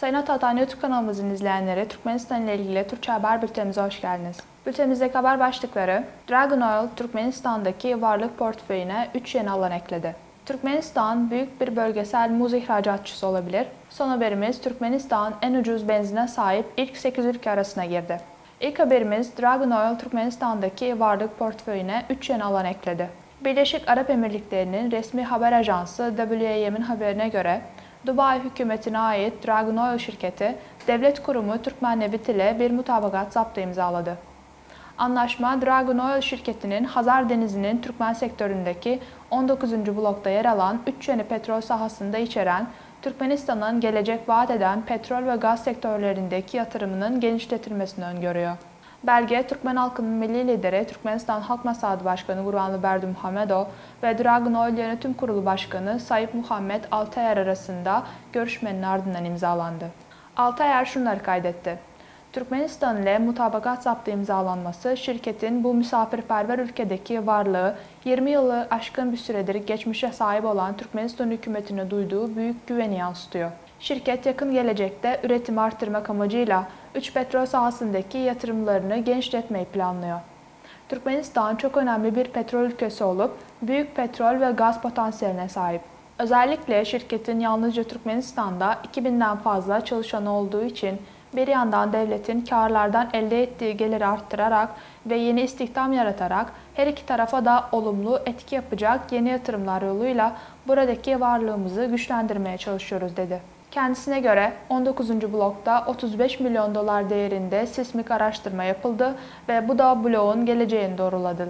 Sayın Atatan YouTube kanalımızın izleyenleri, Türkmenistan ile ilgili Türkçe haber bültenimize hoş geldiniz. Bültenimizdeki haber başlıkları: Dragon Oil, Türkmenistan'daki varlık portföyüne 3 yeni alan ekledi. Türkmenistan büyük bir bölgesel muz ihracatçısı olabilir. Son haberimiz, Türkmenistan en ucuz benzine sahip ilk 8 ülke arasına girdi. İlk haberimiz, Dragon Oil, Türkmenistan'daki varlık portföyüne 3 yeni alan ekledi. Birleşik Arap Emirlikleri'nin resmi haber ajansı WAM'in haberine göre, Dubai hükümetine ait Dragon Oil şirketi, devlet kurumu Türkmenlevit ile bir mutabakat zaptı imzaladı. Anlaşma, Dragon Oil şirketinin Hazar Denizi'nin Türkmen sektöründeki 19. blokta yer alan 3 yeni petrol sahasında içeren, Türkmenistan'ın gelecek vaat eden petrol ve gaz sektörlerindeki yatırımının genişletilmesini öngörüyor. Belge, Türkmen halkının milli lideri Türkmenistan Halk Maslahatı Başkanı Gurbanlı Berdimuhamedov ve Dragon Oil Yönetim Kurulu Başkanı Sayıp Muhammed Altayer arasında görüşmenin ardından imzalandı. Altayer şunları kaydetti: Türkmenistan ile mutabakat zaptı imzalanması, şirketin bu misafirperver ülkedeki varlığı 20 yılı aşkın bir süredir geçmişe sahip olan Türkmenistan hükümetine duyduğu büyük güveni yansıtıyor. Şirket yakın gelecekte üretimi arttırmak amacıyla 3 petrol sahasındaki yatırımlarını genişletmeyi planlıyor. Türkmenistan çok önemli bir petrol ülkesi olup büyük petrol ve gaz potansiyeline sahip. Özellikle şirketin yalnızca Türkmenistan'da 2000'den fazla çalışanı olduğu için bir yandan devletin karlardan elde ettiği geliri arttırarak ve yeni istihdam yaratarak her iki tarafa da olumlu etki yapacak yeni yatırımlar yoluyla buradaki varlığımızı güçlendirmeye çalışıyoruz dedi. Kendisine göre 19. blokta 35 milyon dolar değerinde sismik araştırma yapıldı ve bu da bloğun geleceğini doğruladı.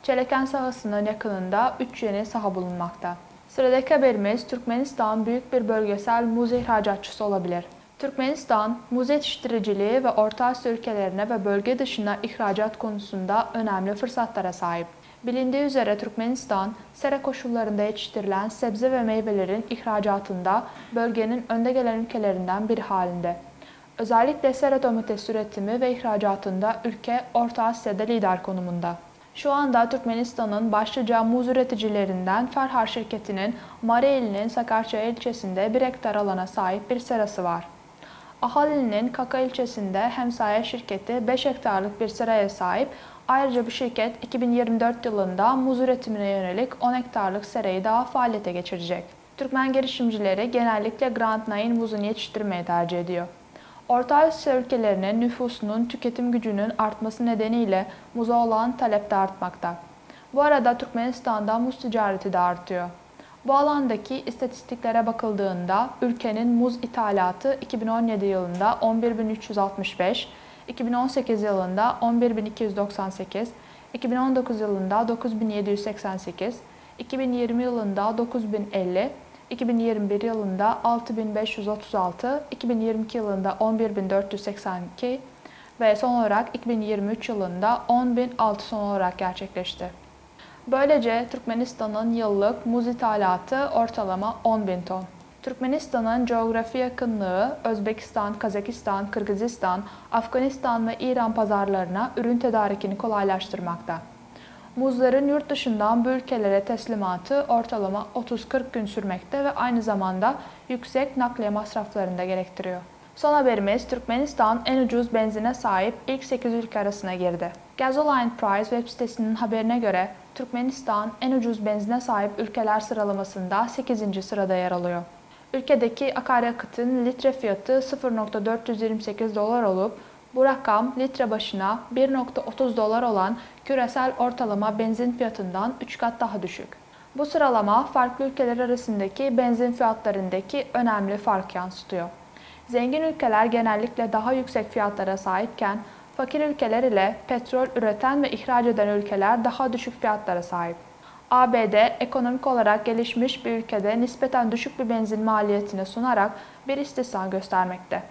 Çeleken sahasının yakınında 3 yeni saha bulunmakta. Sıradaki haberimiz, Türkmenistan büyük bir bölgesel muz ihracatçısı olabilir. Türkmenistan, muz yetiştiriciliği ve Orta Asya ülkelerine ve bölge dışına ihracat konusunda önemli fırsatlara sahip. Bilindiği üzere Türkmenistan, sera koşullarında yetiştirilen sebze ve meyvelerin ihracatında bölgenin önde gelen ülkelerinden biri halinde. Özellikle sera domatesi üretimi ve ihracatında ülke Orta Asya'da lider konumunda. Şu anda Türkmenistan'ın başlıca muz üreticilerinden Ferhar şirketinin Mareli'nin Sakarçaya ilçesinde 1 hektar alana sahip bir serası var. Ahali'nin Kaka ilçesinde hemsaye şirketi 5 hektarlık bir seraya sahip. Ayrıca bu şirket 2024 yılında muz üretimine yönelik 10 hektarlık serayı daha faaliyete geçirecek. Türkmen girişimcileri genellikle Grand Nain muzunu yetiştirmeyi tercih ediyor. Orta Asya ülkelerinin nüfusunun tüketim gücünün artması nedeniyle muza olan talep de artmakta. Bu arada Türkmenistan'da muz ticareti de artıyor. Bu alandaki istatistiklere bakıldığında ülkenin muz ithalatı 2017 yılında 11.365, 2018 yılında 11.298, 2019 yılında 9.788, 2020 yılında 9.050, 2021 yılında 6.536, 2022 yılında 11.482 ve son olarak 2023 yılında 10.006 son olarak gerçekleşti. Böylece Türkmenistan'ın yıllık muz ithalatı ortalama 10.000 ton. Türkmenistan'ın coğrafi yakınlığı Özbekistan, Kazakistan, Kırgızistan, Afganistan ve İran pazarlarına ürün tedarikini kolaylaştırmakta. Muzların yurt dışından bu ülkelere teslimatı ortalama 30-40 gün sürmekte ve aynı zamanda yüksek nakliye masraflarını da gerektiriyor. Son haberimiz, Türkmenistan en ucuz benzine sahip ilk 8 ülke arasına girdi. Gasoline Price web sitesinin haberine göre Türkmenistan en ucuz benzine sahip ülkeler sıralamasında 8. sırada yer alıyor. Ülkedeki akaryakıtın litre fiyatı 0.428 dolar olup bu rakam litre başına 1.30 dolar olan küresel ortalama benzin fiyatından 3 kat daha düşük. Bu sıralama farklı ülkeler arasındaki benzin fiyatlarındaki önemli fark yansıtıyor. Zengin ülkeler genellikle daha yüksek fiyatlara sahipken fakir ülkeler ile petrol üreten ve ihraç eden ülkeler daha düşük fiyatlara sahip. ABD, ekonomik olarak gelişmiş bir ülkede nispeten düşük bir benzin maliyetini sunarak bir istisna göstermekte.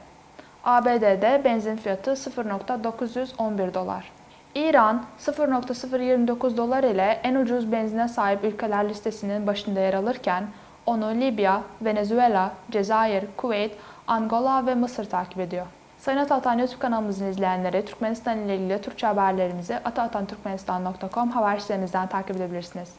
ABD'de benzin fiyatı 0.911 dolar. İran, 0.029 dolar ile en ucuz benzine sahip ülkeler listesinin başında yer alırken, onu Libya, Venezuela, Cezayir, Kuveyt, Angola ve Mısır takip ediyor. Sayın Atatan YouTube kanalımızın izleyenleri, Türkmenistan ile ilgili Türkçe haberlerimizi atatanturkmenistan.com haber sitemizden takip edebilirsiniz.